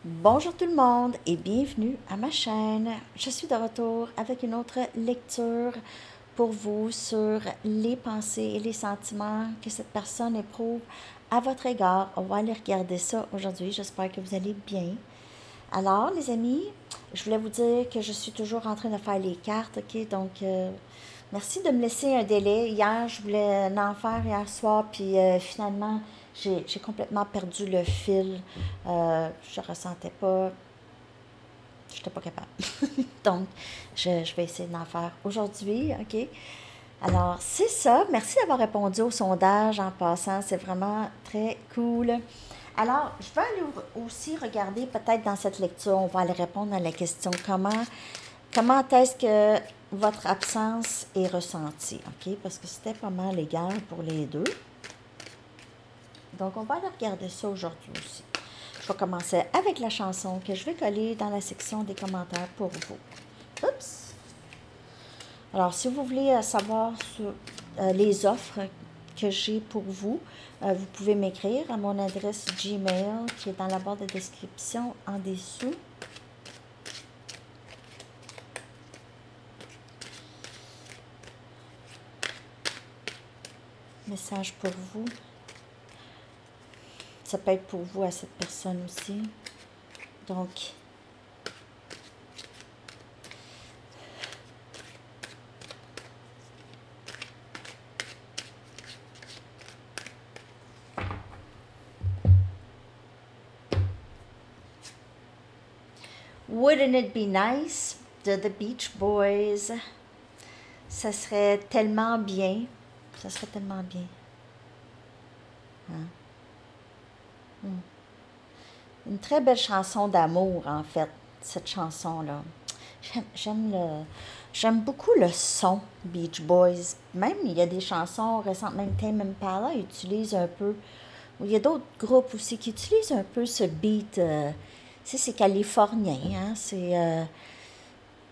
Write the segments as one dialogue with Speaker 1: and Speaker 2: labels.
Speaker 1: Bonjour tout le monde et bienvenue à ma chaîne. Je suis de retour avec une autre lecture pour vous sur les pensées et les sentiments que cette personne éprouve à votre égard. On va aller regarder ça aujourd'hui. J'espère que vous allez bien. Alors, les amis, je voulais vous dire que je suis toujours en train de faire les cartes, ok? Donc, merci de me laisser un délai. Hier, je voulais en faire hier soir, puis finalement, j'ai complètement perdu le fil. Je ressentais pas, je n'étais pas capable. Donc, je vais essayer d'en faire aujourd'hui, ok? Alors, c'est ça. Merci d'avoir répondu au sondage en passant. C'est vraiment très cool. Alors, je vais aller aussi regarder peut-être dans cette lecture, on va aller répondre à la question comment est-ce que votre absence est ressentie, ok? Parce que c'était pas mal égal pour les deux. Donc, on va aller regarder ça aujourd'hui aussi. Je vais commencer avec la chanson que je vais coller dans la section des commentaires pour vous. Oups! Alors, si vous voulez savoir sur les offres que j'ai pour vous, vous pouvez m'écrire à mon adresse Gmail qui est dans la barre de description en dessous. Message pour vous. Ça peut être pour vous à cette personne aussi. Donc, Wouldn't it be nice de The Beach Boys? Ça serait tellement bien. Ça serait tellement bien. Hein? Une très belle chanson d'amour, en fait, cette chanson-là. J'aime beaucoup le son Beach Boys. Même, il y a des chansons récentes, même Tame Impala utilise un peu. Il y a d'autres groupes aussi qui utilisent un peu ce beat. C'est californien, hein?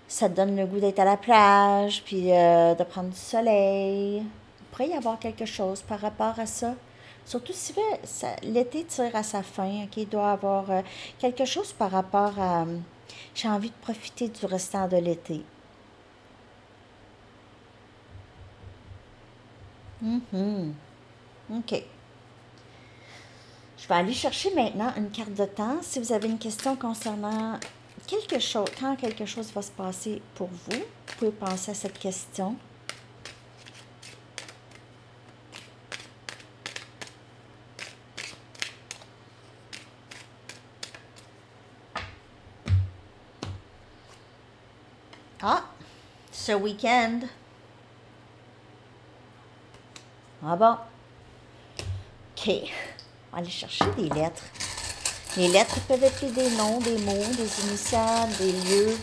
Speaker 1: Ça te donne le goût d'être à la plage, puis de prendre du soleil. Il pourrait y avoir quelque chose par rapport à ça. Surtout si l'été tire à sa fin, ok, il doit y avoir quelque chose par rapport à j'ai envie de profiter du restant de l'été. OK. Je vais aller chercher maintenant une carte de temps. Si vous avez une question concernant quelque chose, quand quelque chose va se passer pour vous, vous pouvez penser à cette question. Ah, ce week-end. Ah bon. OK. On va aller chercher des lettres. Les lettres peuvent être des noms, des mots, des initiales, des lieux.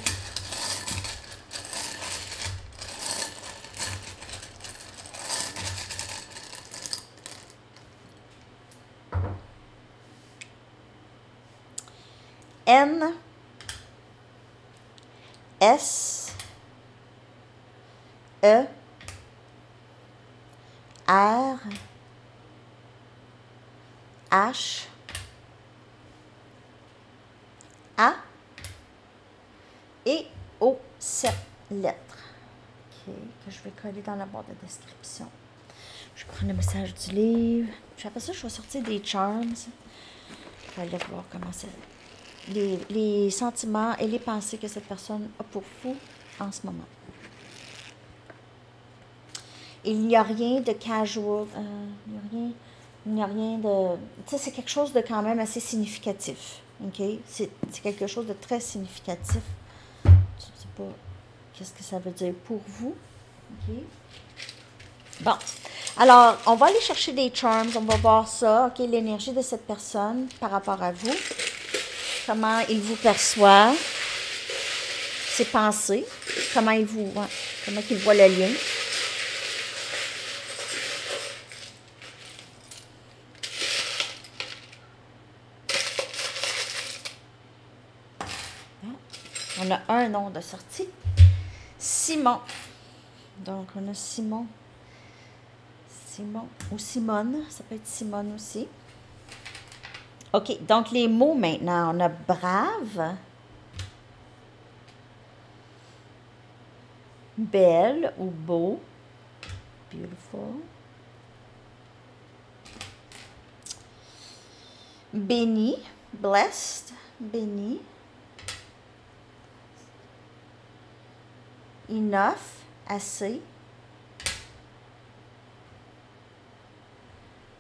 Speaker 1: N, S, E, R, H, A et O, 7 lettres. OK, que je vais coller dans la barre de description. Je prends le message du livre. Puis après ça, je vais sortir des charms. Je vais aller voir comment c'est. Les sentiments et les pensées que cette personne a pour vous en ce moment. Il n'y a rien de casual. Il n'y a rien de... Tu sais, c'est quelque chose de quand même assez significatif. OK? C'est quelque chose de très significatif. Je ne sais pas qu'est-ce que ça veut dire pour vous. OK? Bon. Alors, on va aller chercher des charms. On va voir ça. OK? L'énergie de cette personne par rapport à vous. Comment il vous perçoit. Ses pensées. Comment il voit le lien. On a un nom de sortie. Simon. Donc, on a Simon. Simon ou Simone. Ça peut être Simone aussi. OK, donc les mots maintenant, on a brave, belle ou beau, beautiful, béni, blessed, béni, enough, assez,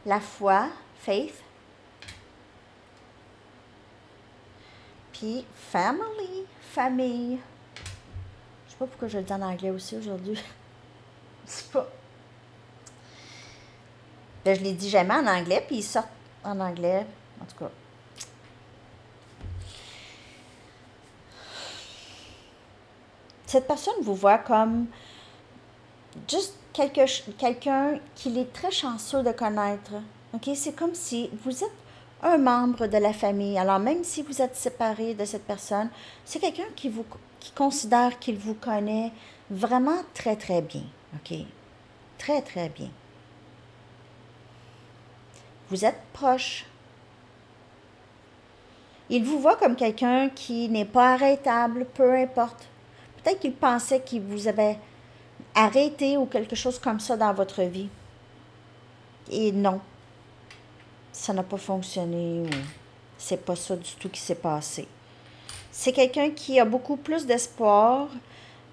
Speaker 1: la foi, faith, puis family, famille. Je sais pas pourquoi je le dis en anglais aussi aujourd'hui. Je sais pas. Ben, je les dis jamais en anglais, puis ils sortent en anglais. En tout cas. Cette personne vous voit comme juste quelqu'un qu'il est très chanceux de connaître. OK? C'est comme si vous êtes un membre de la famille. Alors, même si vous êtes séparé de cette personne, c'est quelqu'un qui considère qu'il vous connaît vraiment très, très bien. OK? Très, très bien. Vous êtes proche. Il vous voit comme quelqu'un qui n'est pas arrêtable, peu importe. Peut-être qu'il pensait qu'il vous avait arrêté ou quelque chose comme ça dans votre vie. Et non, ça n'a pas fonctionné ou c'est pas ça du tout qui s'est passé. C'est quelqu'un qui a beaucoup plus d'espoir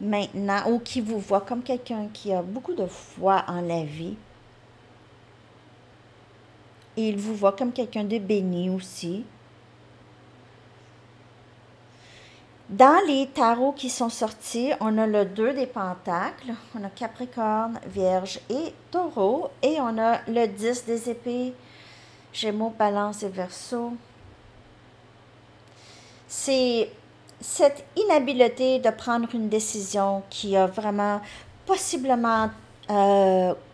Speaker 1: maintenant ou qui vous voit comme quelqu'un qui a beaucoup de foi en la vie. Et il vous voit comme quelqu'un de béni aussi. Dans les tarots qui sont sortis, on a le 2 des pentacles, on a Capricorne, Vierge et Taureau, et on a le 10 des épées, Gémeaux, Balance et Verseau. C'est cette inhabileté de prendre une décision qui a vraiment possiblement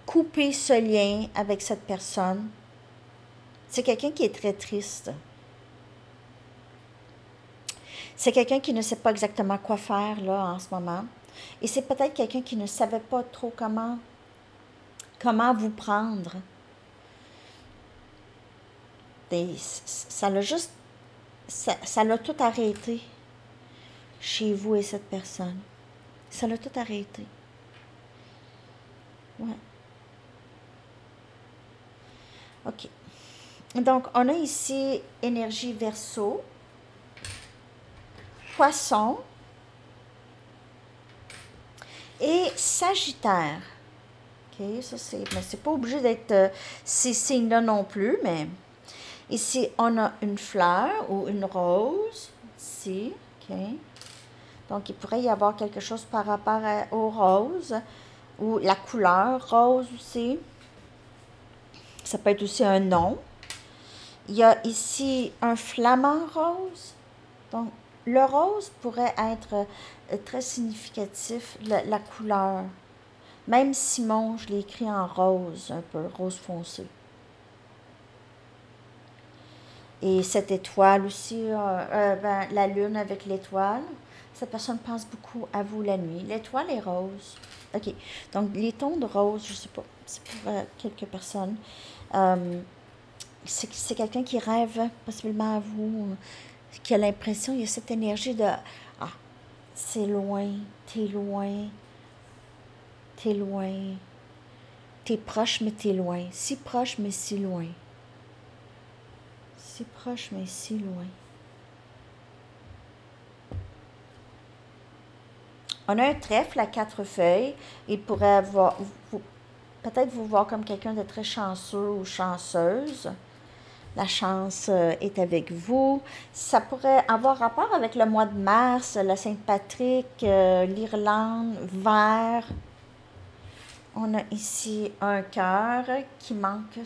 Speaker 1: coupé ce lien avec cette personne. C'est quelqu'un qui est très triste. C'est quelqu'un qui ne sait pas exactement quoi faire là en ce moment. Et c'est peut-être quelqu'un qui ne savait pas trop comment vous prendre. Et ça l'a juste... Ça l'a tout arrêté chez vous et cette personne. Ça l'a tout arrêté. Ouais. OK. Donc, on a ici énergie Verseau, Poisson et Sagittaire. OK, ça c'est... Mais c'est pas obligé d'être ces signes-là non plus, mais... Ici, on a une fleur ou une rose. Ici, OK. Donc, il pourrait y avoir quelque chose par rapport aux roses ou la couleur rose aussi. Ça peut être aussi un nom. Il y a ici un flamant rose. Donc, le rose pourrait être très significatif, la couleur. Même Simon, je l'ai écrit en rose, un peu rose foncé. Et cette étoile aussi, la lune avec l'étoile, cette personne pense beaucoup à vous la nuit. L'étoile est rose. OK. Donc, les tons de rose, je ne sais pas, c'est pour quelques personnes. C'est quelqu'un qui rêve possiblement à vous, qui a l'impression, il y a cette énergie de « Ah, c'est loin, t'es loin, t'es loin, t'es proche, mais t'es loin. Si proche, mais si loin. Si proche, mais si loin. » On a un trèfle à 4 feuilles. Il pourrait avoir, peut-être vous voir comme quelqu'un de très chanceux ou chanceuse. La chance est avec vous. Ça pourrait avoir rapport avec le mois de mars, la Saint-Patrick, l'Irlande, vert. On a ici un cœur qui manque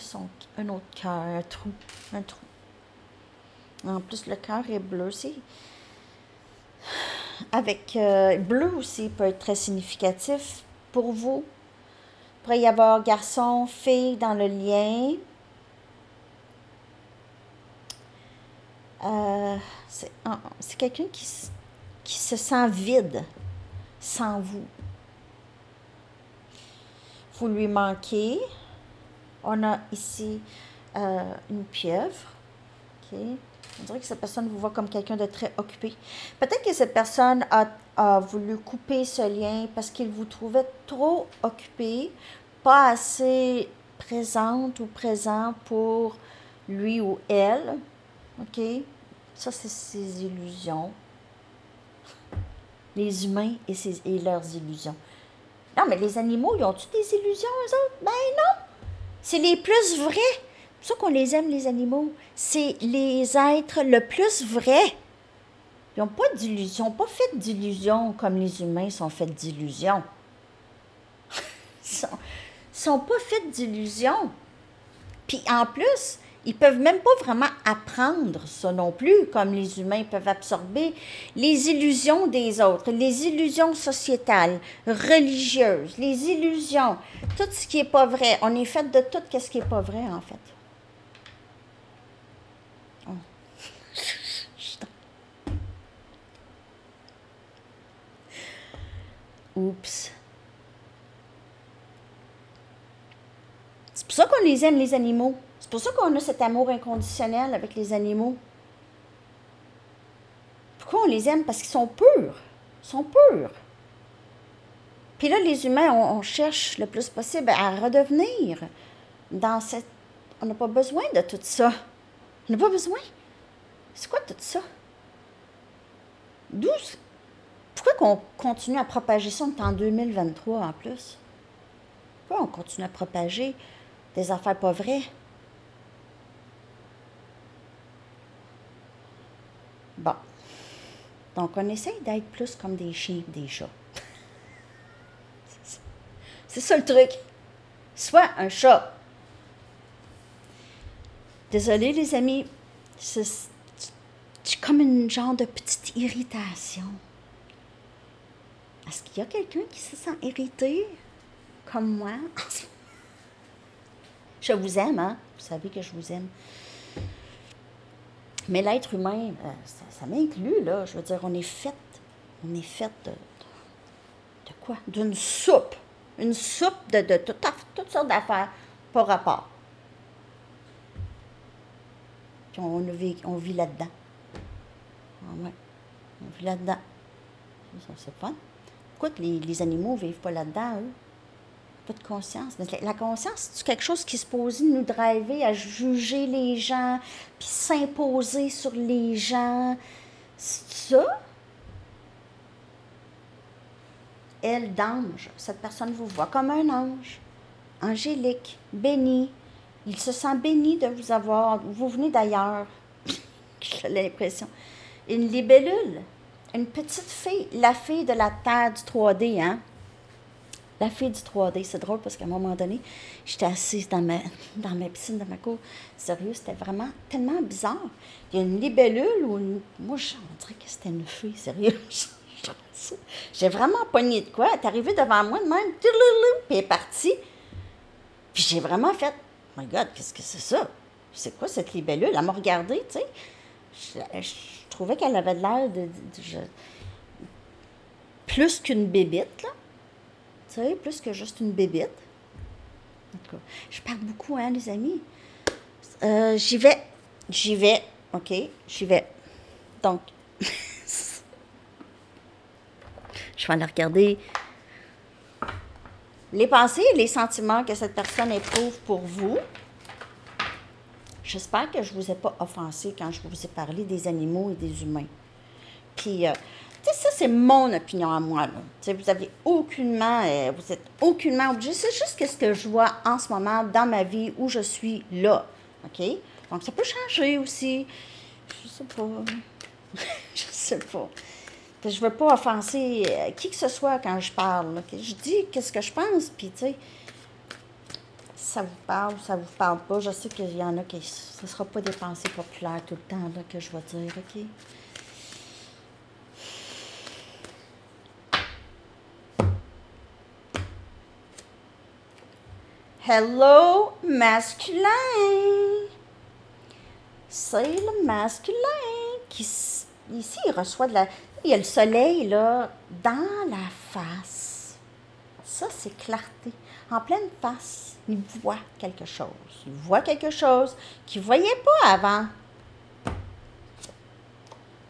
Speaker 1: un autre cœur, un trou. En plus, le cœur est bleu aussi. Avec bleu aussi peut être très significatif pour vous. Il pourrait y avoir garçon, fille dans le lien. C'est quelqu'un qui se sent vide sans vous. Vous lui manquez. On a ici une pieuvre. OK. OK? On dirait que cette personne vous voit comme quelqu'un de très occupé. Peut-être que cette personne a voulu couper ce lien parce qu'il vous trouvait trop occupé, pas assez présente ou présent pour lui ou elle. OK? Ça, c'est ses illusions. Les humains et leurs illusions. Non, mais les animaux, ils ont-tu des illusions, eux autres? Ben non! C'est les plus vrais. C'est pour ça qu'on les aime, les animaux. C'est les êtres le plus vrais. Ils n'ont pas d'illusions, pas fait d'illusions comme les humains sont faits d'illusions. Ils sont pas faits d'illusions. Puis en plus, ils peuvent même pas vraiment apprendre ça non plus, comme les humains peuvent absorber les illusions des autres, les illusions sociétales, religieuses, les illusions, tout ce qui est pas vrai. On est fait de tout ce qui est pas vrai, en fait. Oh. Oups. C'est pour ça qu'on les aime, les animaux. C'est pour ça qu'on a cet amour inconditionnel avec les animaux. Pourquoi on les aime? Parce qu'ils sont purs. Ils sont purs. Puis là, les humains, on cherche le plus possible à redevenir dans cette... On n'a pas besoin de tout ça. On n'a pas besoin. C'est quoi tout ça? D'où? Pourquoi qu'on continue à propager ça? On est en 2023 en plus. Pourquoi on continue à propager des affaires pas vraies? Bon. Donc, on essaye d'être plus comme des chiens, des chats. C'est ça le truc. Soit un chat. Désolée, les amis. C'est comme une genre de petite irritation. Est-ce qu'il y a quelqu'un qui se sent irrité? Comme moi? Je vous aime, hein? Vous savez que je vous aime. Mais l'être humain, ça m'inclut, là. Je veux dire, on est fait de quoi? D'une soupe. Une soupe de toutes sortes d'affaires, pas rapport. Puis on vit là-dedans. Ah ouais, on vit là-dedans. Ça, c'est fun. Pourquoi que les animaux ne vivent pas là-dedans, eux? Pas de conscience. Mais la conscience, c'est quelque chose qui se pose nous driver à juger les gens, puis s'imposer sur les gens. C'est ça? Elle, d'ange, cette personne vous voit comme un ange, angélique, béni. Il se sent béni de vous avoir. Vous venez d'ailleurs. J'ai l'impression. Une libellule, une petite fille, la fille de la terre du 3D, hein? La fille du 3D, c'est drôle parce qu'à un moment donné, j'étais assise dans ma piscine de ma cour. Sérieux, c'était vraiment tellement bizarre. Il y a une libellule ou moi, on dirait que c'était une fille, sérieux. J'ai vraiment pogné de quoi. Elle est arrivée devant moi de même, puis elle est partie. Puis j'ai vraiment fait, oh my God, qu'est-ce que c'est ça? C'est quoi cette libellule? Elle m'a regardée, tu sais. Je trouvais qu'elle avait de l'air de plus qu'une bébite, là. Tu sais, plus que juste une bébite. En tout cas, je parle beaucoup, hein, les amis. J'y vais, OK, j'y vais. Donc, je vais aller regarder les pensées et les sentiments que cette personne éprouve pour vous. J'espère que je ne vous ai pas offensé quand je vous ai parlé des animaux et des humains. Puis, tu sais, ça, c'est mon opinion à moi, là. Tu sais, vous êtes aucunement obligé. C'est juste ce que je vois en ce moment dans ma vie où je suis là, OK? Donc, ça peut changer aussi. Je sais pas. Je sais pas. Je veux pas offenser qui que ce soit quand je parle, là. Je dis qu'est-ce que je pense, puis tu sais, ça vous parle ou ça vous parle pas. Je sais qu'il y en a qui... Ce sera pas des pensées populaires tout le temps, là, que je vais dire, OK? Hello, masculin! C'est le masculin qui, ici, il reçoit de la... Il y a le soleil, là, dans la face. Ça, c'est clarté. En pleine face, il voit quelque chose. Il voit quelque chose qu'il ne voyait pas avant.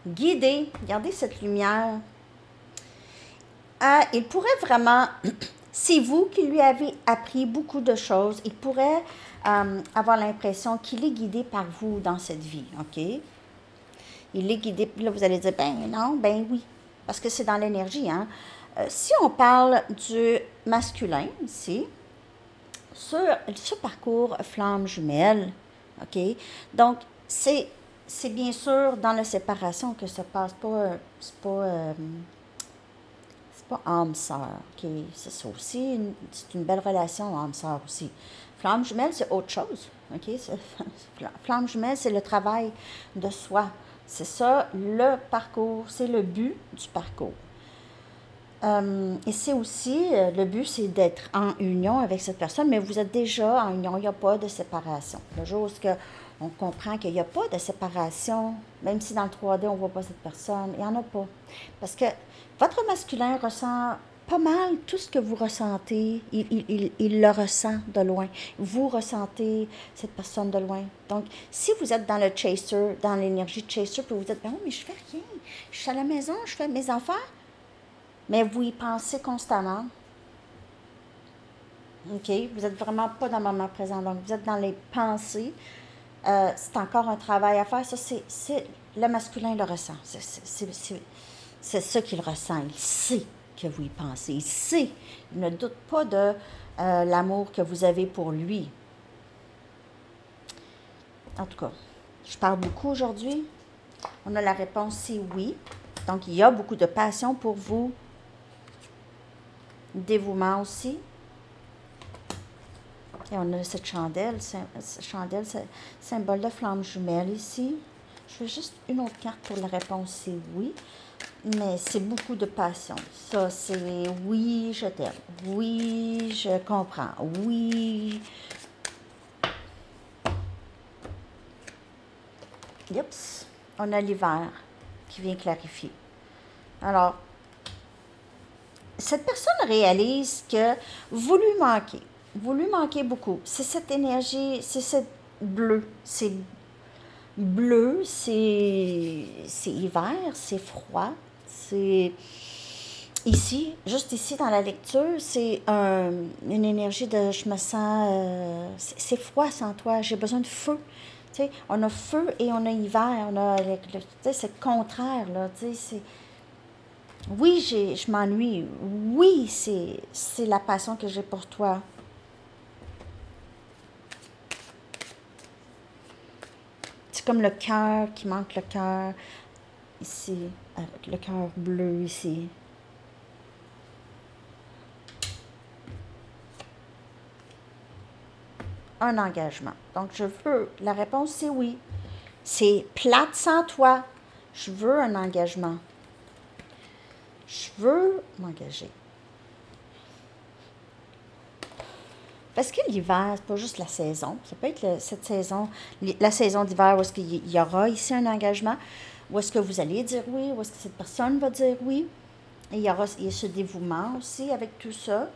Speaker 1: guidé. Regardez cette lumière. Il pourrait vraiment, c'est vous qui lui avez appris beaucoup de choses, il pourrait avoir l'impression qu'il est guidé par vous dans cette vie, OK? Il est guidé, puis là vous allez dire, ben non, ben oui, parce que c'est dans l'énergie, hein? Si on parle du masculin ici, sur ce parcours flamme jumelle, OK? Donc, c'est bien sûr dans la séparation que ça passe, c'est pas âme-sœur, OK? C'est ça aussi, c'est une belle relation âme-sœur aussi. Flamme jumelle, c'est autre chose, OK? Flamme jumelle, c'est le travail de soi. C'est ça, le parcours, c'est le but du parcours. Et c'est aussi, le but, c'est d'être en union avec cette personne, mais vous êtes déjà en union, il n'y a pas de séparation. Le jour où on comprend qu'il n'y a pas de séparation, même si dans le 3D, on ne voit pas cette personne, il n'y en a pas. Parce que votre masculin ressent pas mal tout ce que vous ressentez, il le ressent de loin. Vous ressentez cette personne de loin. Donc, si vous êtes dans le chaser, dans l'énergie de chaser, puis vous dites, ben oui, mais je fais rien, je suis à la maison, je fais mes affaires, mais vous y pensez constamment. OK? Vous n'êtes vraiment pas dans le moment présent. Donc, vous êtes dans les pensées. C'est encore un travail à faire. Ça, c'est le masculin le ressent. C'est ça qu'il ressent. Il sait que vous y pensez. Il sait. Il ne doute pas de l'amour que vous avez pour lui. En tout cas, je parle beaucoup aujourd'hui. On a la réponse, c'est oui. Donc, il y a beaucoup de passion pour vous. Dévouement aussi. Et on a cette chandelle, c'est symbole de flamme jumelle ici. Je fais juste une autre carte pour la réponse, c'est oui. Mais c'est beaucoup de passion. Ça, c'est oui, je t'aime. Oui, je comprends. Oui. Oups. On a l'hiver qui vient clarifier. Alors, cette personne réalise que vous lui manquez. Vous lui manquez beaucoup. C'est cette énergie, c'est cette bleu. C'est bleu, c'est hiver, c'est froid. C'est ici, juste ici dans la lecture, c'est une énergie de je me sens. C'est froid sans toi, j'ai besoin de feu. Tu sais, on a feu et on a hiver. On a c'est le contraire, là. Tu sais, oui, je m'ennuie. Oui, c'est la passion que j'ai pour toi. C'est comme le cœur qui manque le cœur ici, avec le cœur bleu ici. Un engagement. Donc, je veux, la réponse c'est oui. C'est plate sans toi. Je veux un engagement. Je veux m'engager. Parce que l'hiver, c'est pas juste la saison. Ça peut être cette saison, la saison d'hiver où est-ce qu'il y aura ici un engagement, où est-ce que vous allez dire oui, où est-ce que cette personne va dire oui. Et il y a ce dévouement aussi avec tout ça.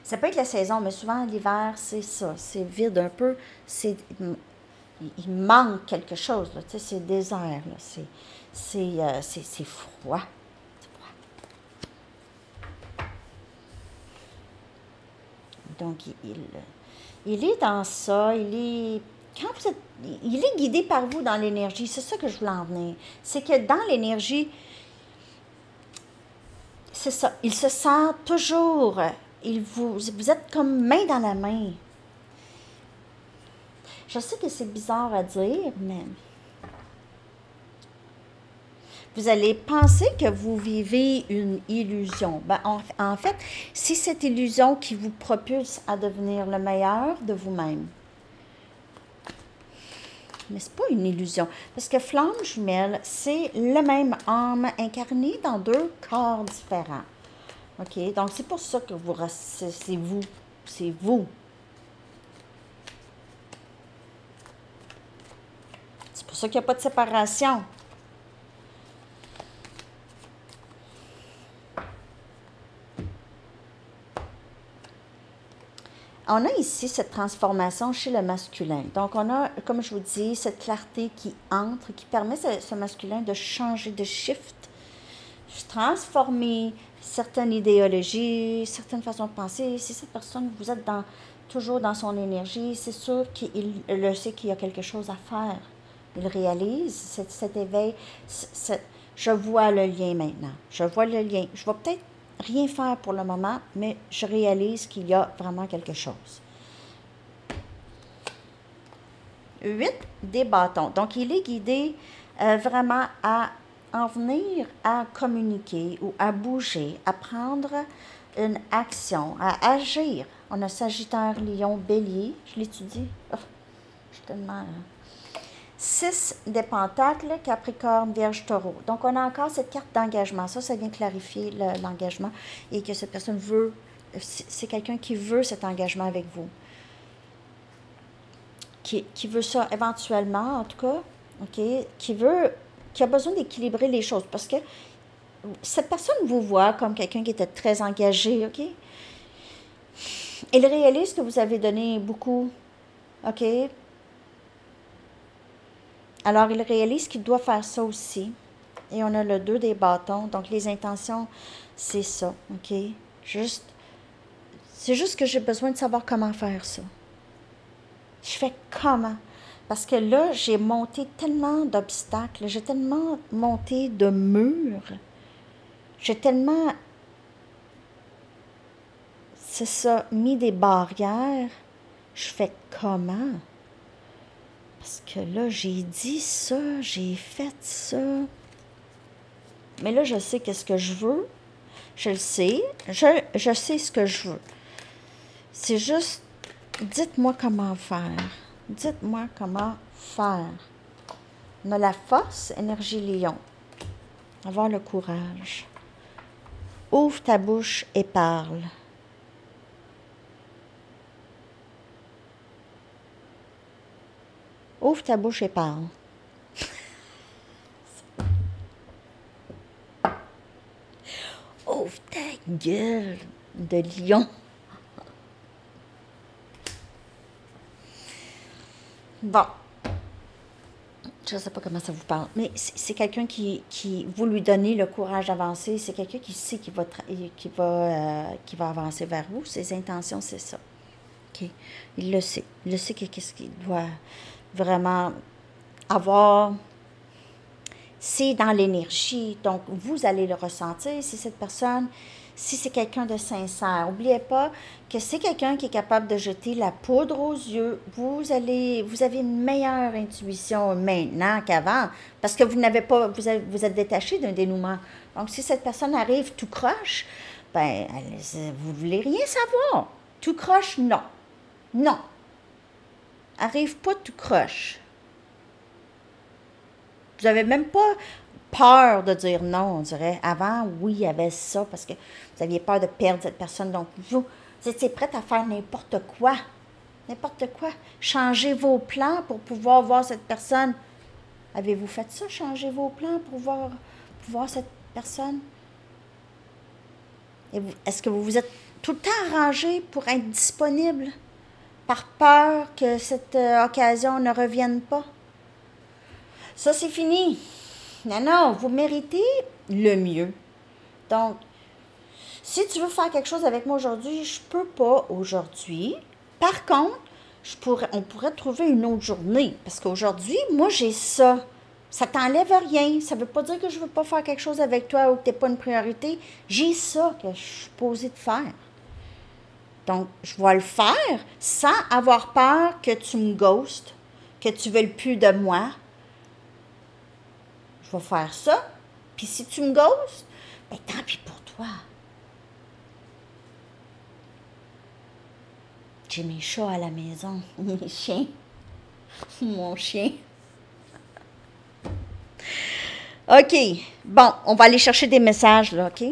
Speaker 1: Ça peut être la saison, mais souvent l'hiver, c'est ça. C'est vide un peu. Il manque quelque chose. Là, tu sais, c'est désert. C'est froid. Donc, il est dans ça, quand vous êtes, il est guidé par vous dans l'énergie. C'est ça que je voulais en venir. C'est que dans l'énergie, c'est ça, il se sent toujours, vous êtes comme main dans la main. Je sais que c'est bizarre à dire, mais vous allez penser que vous vivez une illusion. Ben, en fait, c'est cette illusion qui vous propulse à devenir le meilleur de vous-même. Mais ce n'est pas une illusion. Parce que flamme jumelle, c'est le même âme incarnée dans deux corps différents. OK? Donc, c'est pour ça que c'est vous. C'est vous. C'est pour ça qu'il n'y a pas de séparation. On a ici cette transformation chez le masculin. Donc, on a, comme je vous dis, cette clarté qui entre, qui permet ce masculin de changer, de shift, de transformer certaines idéologies, certaines façons de penser. Si cette personne, vous êtes toujours dans son énergie, c'est sûr qu'il le sait qu'il y a quelque chose à faire. Il réalise cet éveil. Je vois le lien maintenant. Je vois le lien. Je vais peut-être rien faire pour le moment, mais je réalise qu'il y a vraiment quelque chose. 8 des bâtons. Donc, il est guidé vraiment à en venir à communiquer ou à bouger, à prendre une action, à agir. On a Sagittaire, Lion, Bélier. Je l'étudie. Oh, je suis tellement... 6 des pentacles, Capricorne, Vierge, Taureau. Donc, on a encore cette carte d'engagement. Ça vient clarifier l'engagement et que cette personne veut, c'est quelqu'un qui veut cet engagement avec vous. Qui veut ça éventuellement, en tout cas, OK? Qui a besoin d'équilibrer les choses. Parce que cette personne vous voit comme quelqu'un qui était très engagé, OK? Il réalise que vous avez donné beaucoup, OK? Alors, il réalise qu'il doit faire ça aussi. Et on a le 2 des bâtons. Donc, les intentions, c'est ça, OK? C'est juste que j'ai besoin de savoir comment faire ça. Je fais comment? Parce que là, j'ai monté tellement d'obstacles, j'ai tellement monté de murs, j'ai tellement, c'est ça, mis des barrières. Je fais comment? Parce que là, j'ai dit ça, j'ai fait ça. Mais là, je sais qu'est-ce que je veux. Je le sais. Je sais ce que je veux. C'est juste, dites-moi comment faire. Dites-moi comment faire. On a la force, énergie lion. Avoir le courage. Ouvre ta bouche et parle. Ouvre ta bouche et parle. Ouvre ta gueule de lion. Bon. Je ne sais pas comment ça vous parle, mais c'est quelqu'un qui vous lui donnez le courage d'avancer. C'est quelqu'un qui sait qu'il va avancer vers vous. Ses intentions, c'est ça. Okay. Il le sait. Il le sait qu'est-ce qu'il doit vraiment avoir. C'est dans l'énergie. Donc, vous allez le ressentir. Si cette personne, si c'est quelqu'un de sincère, n'oubliez pas que c'est quelqu'un qui est capable de jeter la poudre aux yeux. Vous avez une meilleure intuition maintenant qu'avant parce que vous êtes détaché d'un dénouement. Donc, si cette personne arrive tout croche, ben, vous ne voulez rien savoir. Tout croche, non. Non. Arrive pas tout croche. Vous n'avez même pas peur de dire non, on dirait. Avant, oui, il y avait ça parce que vous aviez peur de perdre cette personne. Donc, vous étiez prête à faire n'importe quoi. N'importe quoi. Changez vos plans pour pouvoir voir cette personne. Avez-vous fait ça? Changer vos plans pour voir cette personne? Est-ce que vous vous êtes tout le temps arrangé pour être disponible par peur que cette occasion ne revienne pas? Ça, c'est fini. Non, vous méritez le mieux. Donc, si tu veux faire quelque chose avec moi aujourd'hui, je peux pas aujourd'hui. Par contre, on pourrait trouver une autre journée. Parce qu'aujourd'hui, moi, j'ai ça. Ça t'enlève rien. Ça veut pas dire que je veux pas faire quelque chose avec toi ou que t'es pas une priorité. J'ai ça que je suis posée de faire. Donc, je vais le faire sans avoir peur que tu me ghostes, que tu veuilles plus de moi. Je vais faire ça. Puis si tu me ghostes, ben tant pis pour toi. J'ai mes chats à la maison. Mes chiens. Mon chien. OK. Bon, on va aller chercher des messages, là, OK?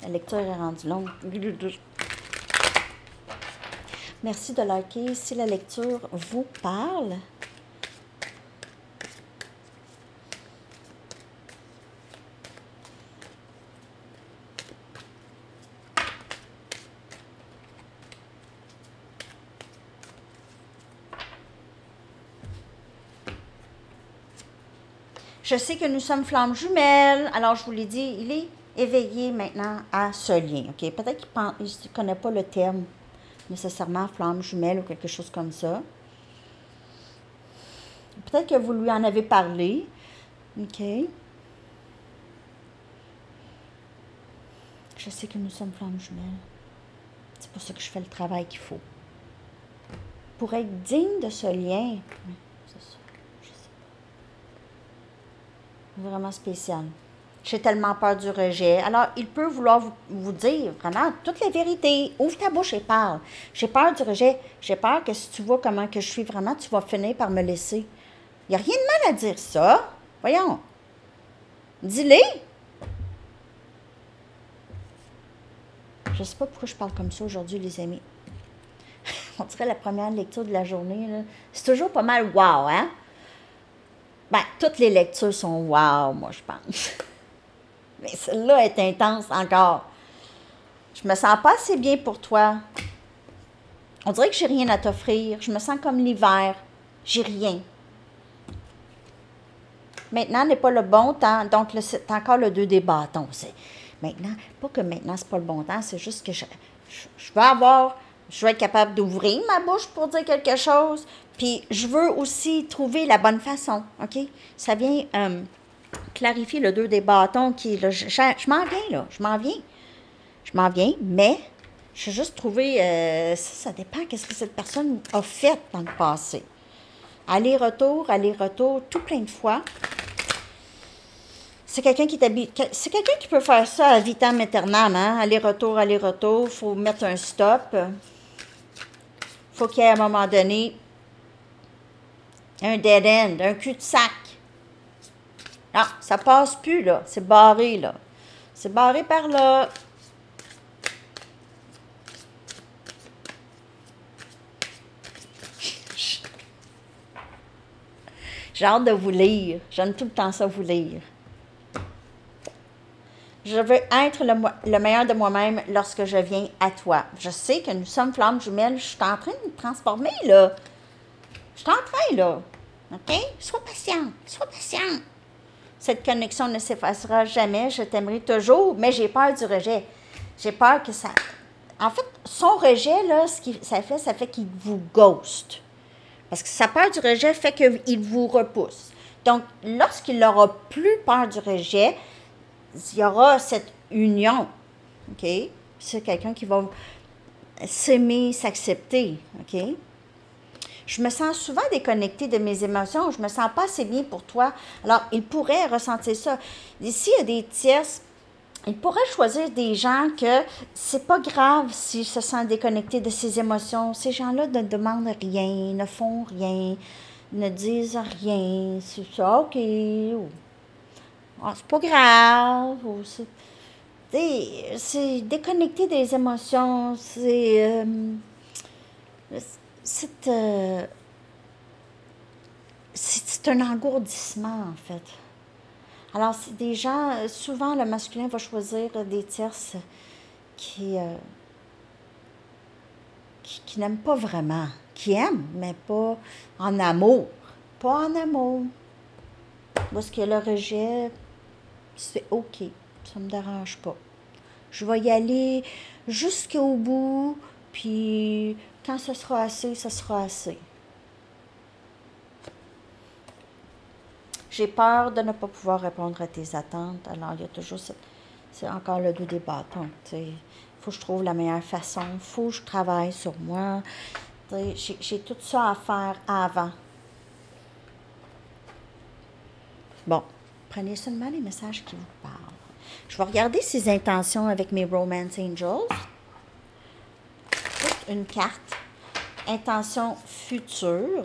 Speaker 1: La lecture est rendue longue. Merci de liker si la lecture vous parle. Je sais que nous sommes flammes jumelles. Alors, je vous l'ai dit, il est éveillé maintenant à ce lien. OK? Peut-être qu'il ne connaît pas le terme nécessairement flamme jumelle ou quelque chose comme ça. Peut-être que vous lui en avez parlé. OK? Je sais que nous sommes flammes jumelles. C'est pour ça que je fais le travail qu'il faut. Pour être digne de ce lien. Oui, c'est ça. Je sais pas. Vraiment spécial. J'ai tellement peur du rejet. Alors, il peut vouloir vous dire vraiment toute la vérité. Ouvre ta bouche et parle. J'ai peur du rejet. J'ai peur que si tu vois comment que je suis vraiment, tu vas finir par me laisser. Il n'y a rien de mal à dire ça. Voyons. Dis-le. Je ne sais pas pourquoi je parle comme ça aujourd'hui, les amis. On dirait la première lecture de la journée. C'est toujours pas mal wow, hein? Ben, toutes les lectures sont wow, moi, je pense. Mais celle-là est intense encore. Je me sens pas assez bien pour toi. On dirait que j'ai rien à t'offrir. Je me sens comme l'hiver. J'ai rien. Maintenant n'est pas le bon temps. Donc, c'est encore le 2 des bâtons. Maintenant, pas que maintenant, c'est pas le bon temps. C'est juste que je veux être capable d'ouvrir ma bouche pour dire quelque chose. Puis, je veux aussi trouver la bonne façon. OK? Ça vient clarifier le 2 des bâtons qui, là, je m'en viens, là. Je m'en viens, mais je veux juste trouver, ça dépend qu'est-ce que cette personne a fait dans le passé. Aller-retour, tout plein de fois. C'est quelqu'un c'est quelqu'un qui peut faire ça à vitam aeternam, hein? Aller-retour, il faut mettre un stop. Faut qu'il y ait à un moment donné un dead end, un cul-de-sac. Non, ça passe plus, là. C'est barré, là. C'est barré par là. J'ai hâte de vous lire. J'aime tout le temps ça, vous lire. Je veux être le meilleur de moi-même lorsque je viens à toi. Je sais que nous sommes flammes jumelles. Je suis en train de me transformer, là. Je suis en train, là. OK? Sois patient. Sois patient. Cette connexion ne s'effacera jamais. Je t'aimerai toujours, mais j'ai peur du rejet. J'ai peur que ça... En fait, son rejet, là, ça fait qu'il vous ghost. Parce que sa peur du rejet fait qu'il vous repousse. Donc, lorsqu'il n'aura plus peur du rejet, il y aura cette union. OK? C'est quelqu'un qui va s'aimer, s'accepter. OK? Je me sens souvent déconnectée de mes émotions. Je ne me sens pas assez bien pour toi. Alors, il pourrait ressentir ça. Ici, il y a des tierces. Il pourrait choisir des gens que c'est pas grave s'ils se sentent déconnectés de ses émotions. Ces gens-là ne demandent rien, ne font rien, ne disent rien. C'est ça, OK. Oh, c'est pas grave. C'est déconnecté des émotions. C'est un engourdissement, en fait. Alors, c'est des gens, souvent, le masculin va choisir des tierces qui n'aiment pas vraiment, qui aiment, mais pas en amour. Pas en amour. Parce que le rejet, c'est OK. Ça ne me dérange pas. Je vais y aller jusqu'au bout, puis quand ce sera assez, ce sera assez. J'ai peur de ne pas pouvoir répondre à tes attentes. Alors, il y a toujours c'est encore le dos des bâtons. Il faut que je trouve la meilleure façon. Il faut que je travaille sur moi. J'ai tout ça à faire avant. Bon, prenez seulement les messages qui vous parlent. Je vais regarder ses intentions avec mes Romance Angels. Une carte. Intention future.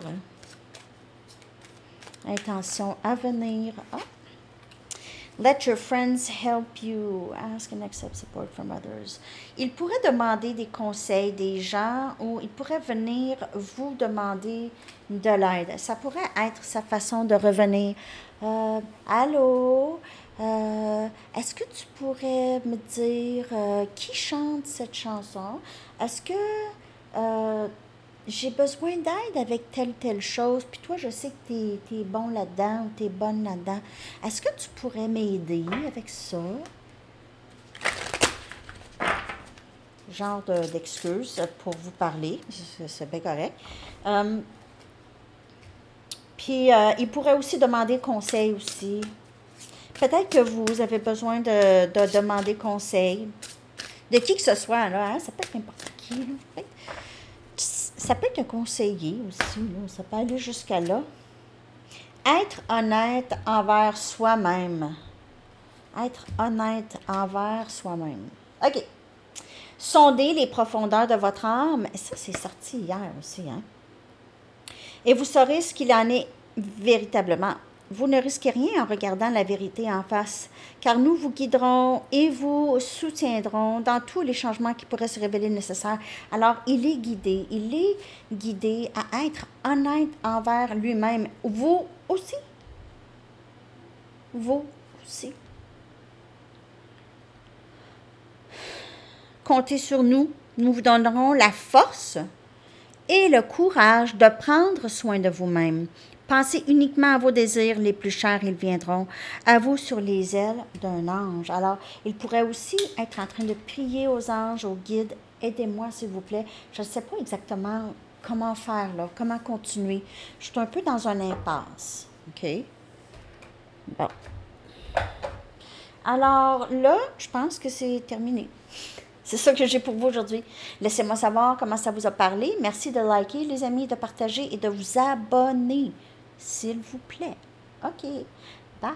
Speaker 1: Intention à venir. Oh. Let your friends help you. Ask and accept support from others. Il pourrait demander des conseils des gens ou il pourrait venir vous demander de l'aide. Ça pourrait être sa façon de revenir. Allô? Est-ce que tu pourrais me dire qui chante cette chanson? Est-ce que j'ai besoin d'aide avec telle chose, puis toi, je sais que tu es bon là-dedans ou tu es bonne là-dedans. Est-ce que tu pourrais m'aider avec ça? Genre d'excuse pour vous parler, c'est bien correct. Puis, il pourrait aussi demander conseil aussi. Peut-être que vous avez besoin de demander conseil de qui que ce soit, là, hein? Ça peut être n'importe qui, là. Ça peut être un conseiller aussi, là. Ça peut aller jusqu'à là. Être honnête envers soi-même. Être honnête envers soi-même. OK. Sondez les profondeurs de votre âme. Ça, c'est sorti hier aussi, hein? Et vous saurez ce qu'il en est véritablement. Vous ne risquez rien en regardant la vérité en face, car nous vous guiderons et vous soutiendrons dans tous les changements qui pourraient se révéler nécessaires. Alors, il est guidé à être honnête envers lui-même. Vous aussi. Vous aussi. Comptez sur nous. Nous vous donnerons la force et le courage de prendre soin de vous-même. Pensez uniquement à vos désirs les plus chers, ils viendront à vous sur les ailes d'un ange. Alors, il pourrait aussi être en train de prier aux anges, aux guides. Aidez-moi, s'il vous plaît. Je ne sais pas exactement comment faire, là, comment continuer. Je suis un peu dans un impasse. OK? Bon. Alors là, je pense que c'est terminé. C'est ça que j'ai pour vous aujourd'hui. Laissez-moi savoir comment ça vous a parlé. Merci de liker, les amis, de partager et de vous abonner, s'il vous plaît. OK. Bye.